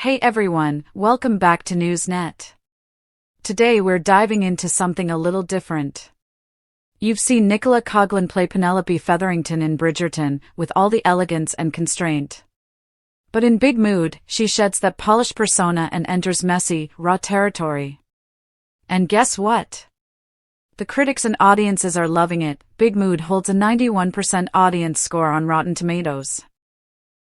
Hey everyone, welcome back to Newsnet. Today we're diving into something a little different. You've seen Nicola play Penelope Featherington in Bridgerton, with all the elegance and constraint. But in Big Mood, she sheds that polished persona and enters messy, raw territory. And guess what? The critics and audiences are loving it. Big Mood holds a 91% audience score on Rotten Tomatoes.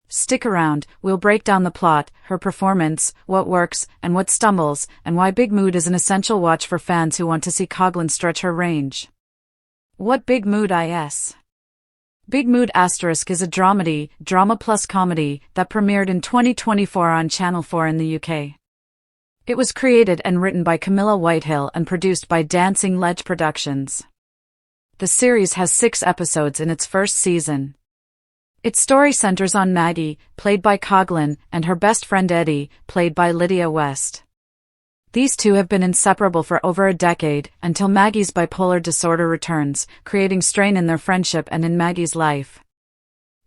Stick around, we'll break down the plot, her performance, what works, and what stumbles, and why Big Mood is an essential watch for fans who want to see Coughlin stretch her range. What Big Mood is? Big Mood * is a dramedy, drama plus comedy, that premiered in 2024 on Channel 4 in the UK. It was created and written by Camilla Whitehill and produced by Dancing Ledge Productions. The series has 6 episodes in its first season. Its story centers on Maggie, played by Coughlin, and her best friend Eddie, played by Lydia West. These two have been inseparable for over a decade, until Maggie's bipolar disorder returns, creating strain in their friendship and in Maggie's life.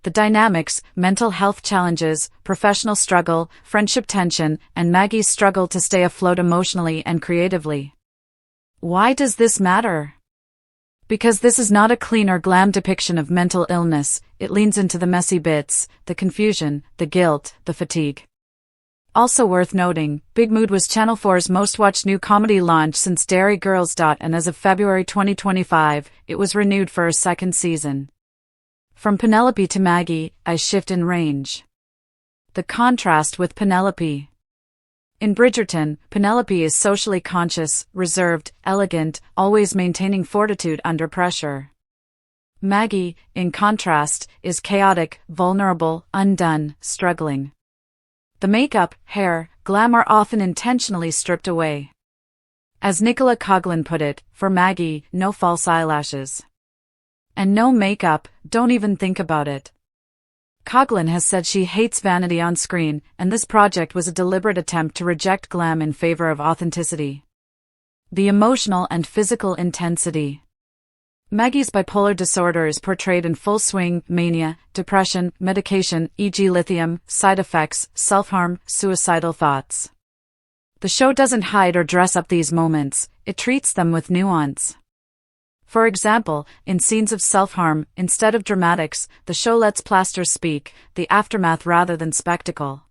The dynamics, mental health challenges, professional struggle, friendship tension, and Maggie's struggle to stay afloat emotionally and creatively. Why does this matter? Because this is not a clean or glam depiction of mental illness, it leans into the messy bits, the confusion, the guilt, the fatigue. Also worth noting, Big Mood was Channel 4's most-watched new comedy launch since Derry Girls. And as of February 2025, it was renewed for a second season. From Penelope to Maggie, a shift in range. The contrast with Penelope. In Bridgerton, Penelope is socially conscious, reserved, elegant, always maintaining fortitude under pressure. Maggie, in contrast, is chaotic, vulnerable, undone, struggling. The makeup, hair, glam are often intentionally stripped away. As Nicola put it, for Maggie, no false eyelashes. And no makeup, don't even think about it. Coughlin has said she hates vanity on screen, and this project was a deliberate attempt to reject glam in favor of authenticity. The emotional and physical intensity. Maggie's bipolar disorder is portrayed in full swing: mania, depression, medication, e.g. lithium, side effects, self-harm, suicidal thoughts. The show doesn't hide or dress up these moments, it treats them with nuance. For example, in scenes of self-harm, instead of dramatics, the show lets plasters speak, the aftermath rather than spectacle.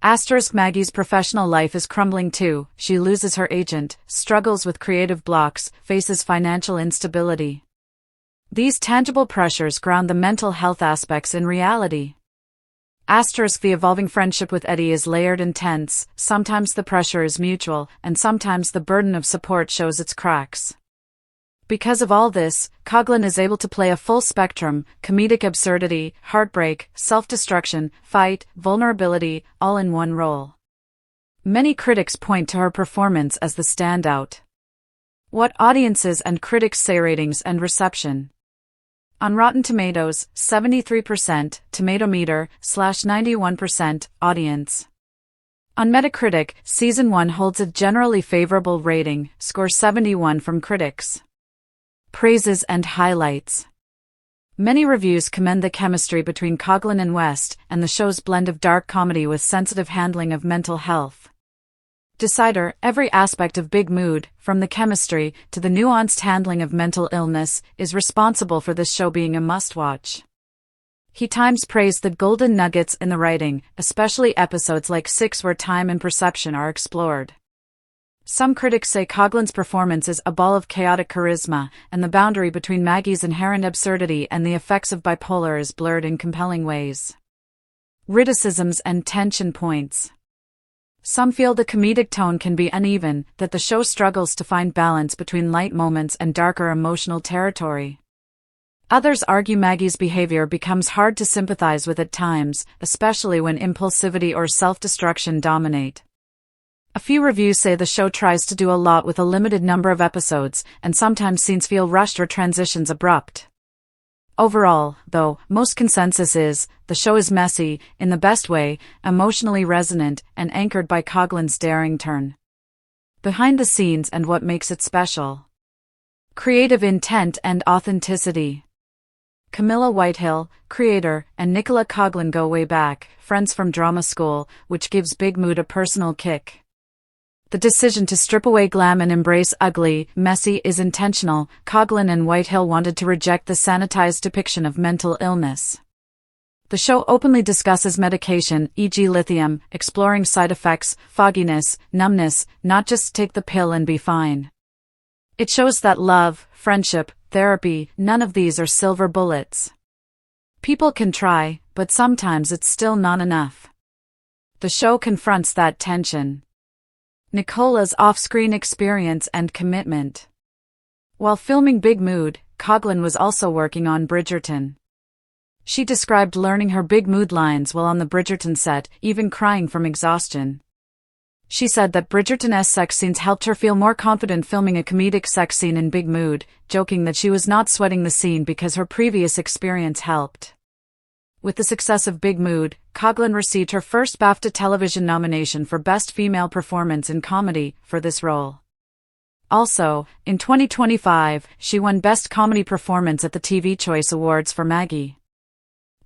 Maggie's professional life is crumbling too. She loses her agent, struggles with creative blocks, faces financial instability. These tangible pressures ground the mental health aspects in reality. The evolving friendship with Eddie is layered and tense, sometimes the pressure is mutual, and sometimes the burden of support shows its cracks. Because of all this, Coughlin is able to play a full spectrum: comedic absurdity, heartbreak, self-destruction, fight, vulnerability, all in one role. Many critics point to her performance as the standout. What audiences and critics say. Ratings and reception. On Rotten Tomatoes, 73%, tomato meter, /91%, audience. On Metacritic, Season 1 holds a generally favorable rating, score 71 from critics. Praises and highlights. Many reviews commend the chemistry between Coughlin and West, and the show's blend of dark comedy with sensitive handling of mental health. Decider: every aspect of Big Mood, from the chemistry to the nuanced handling of mental illness, is responsible for this show being a must-watch. He Times praised the golden nuggets in the writing, especially episodes like 6 where time and perception are explored. Some critics say Coughlin's performance is a ball of chaotic charisma, and the boundary between Maggie's inherent absurdity and the effects of bipolar is blurred in compelling ways. Witticisms and tension points. Some feel the comedic tone can be uneven, that the show struggles to find balance between light moments and darker emotional territory. Others argue Maggie's behavior becomes hard to sympathize with at times, especially when impulsivity or self-destruction dominate. A few reviews say the show tries to do a lot with a limited number of episodes, and sometimes scenes feel rushed or transitions abrupt. Overall, though, most consensus is, the show is messy, in the best way, emotionally resonant, and anchored by Coughlin's daring turn. Behind the scenes and what makes it special. Creative intent and authenticity. Camilla Whitehill, creator, and Nicola Coughlin go way back, friends from drama school, which gives Big Mood a personal kick. The decision to strip away glam and embrace ugly, messy is intentional. Coughlin and Whitehill wanted to reject the sanitized depiction of mental illness. The show openly discusses medication, e.g. lithium, exploring side effects, fogginess, numbness, not just take the pill and be fine. It shows that love, friendship, therapy, none of these are silver bullets. People can try, but sometimes it's still not enough. The show confronts that tension. Nicola's off-screen experience and commitment. While filming Big Mood, Coughlin was also working on Bridgerton. She described learning her Big Mood lines while on the Bridgerton set, even crying from exhaustion. She said that Bridgerton's sex scenes helped her feel more confident filming a comedic sex scene in Big Mood, joking that she was not sweating the scene because her previous experience helped. With the success of Big Mood, Coughlin received her first BAFTA television nomination for Best Female Performance in Comedy for this role. Also, in 2025, she won Best Comedy Performance at the TV Choice Awards for Maggie.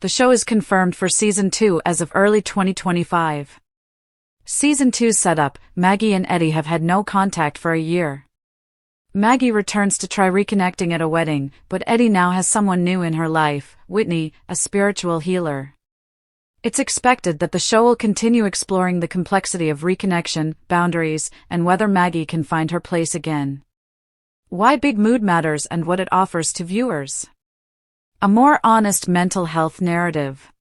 The show is confirmed for Season 2 as of early 2025. Season 2's setup, Maggie and Eddie have had no contact for a year. Maggie returns to try reconnecting at a wedding, but Eddie now has someone new in her life, Whitney, a spiritual healer. It's expected that the show will continue exploring the complexity of reconnection, boundaries, and whether Maggie can find her place again. Why Big Mood matters and what it offers to viewers. A more honest mental health narrative.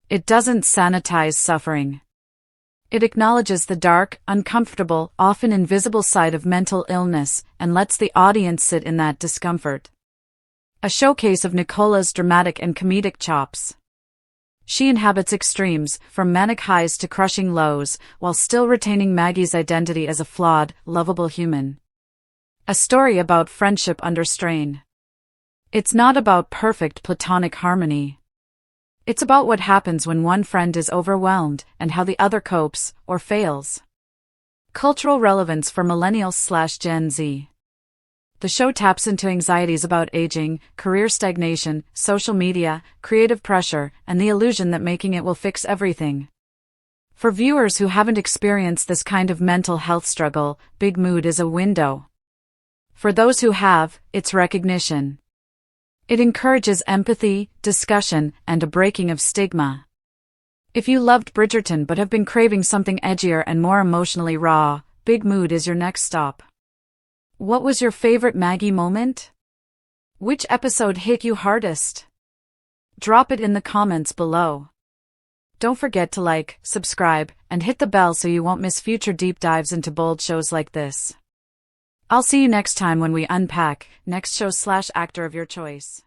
It doesn't sanitize suffering. It acknowledges the dark, uncomfortable, often invisible side of mental illness, and lets the audience sit in that discomfort. A showcase of Nicola's dramatic and comedic chops. She inhabits extremes, from manic highs to crushing lows, while still retaining Maggie's identity as a flawed, lovable human. A story about friendship under strain. It's not about perfect platonic harmony. It's about what happens when one friend is overwhelmed and how the other copes, or fails. Cultural relevance for millennials/Gen Z. The show taps into anxieties about aging, career stagnation, social media, creative pressure, and the illusion that making it will fix everything. For viewers who haven't experienced this kind of mental health struggle, Big Mood is a window. For those who have, it's recognition. It encourages empathy, discussion, and a breaking of stigma. If you loved Bridgerton but have been craving something edgier and more emotionally raw, Big Mood is your next stop. What was your favorite Maggie moment? Which episode hit you hardest? Drop it in the comments below. Don't forget to like, subscribe, and hit the bell so you won't miss future deep dives into bold shows like this. I'll see you next time when we unpack next show/actor of your choice.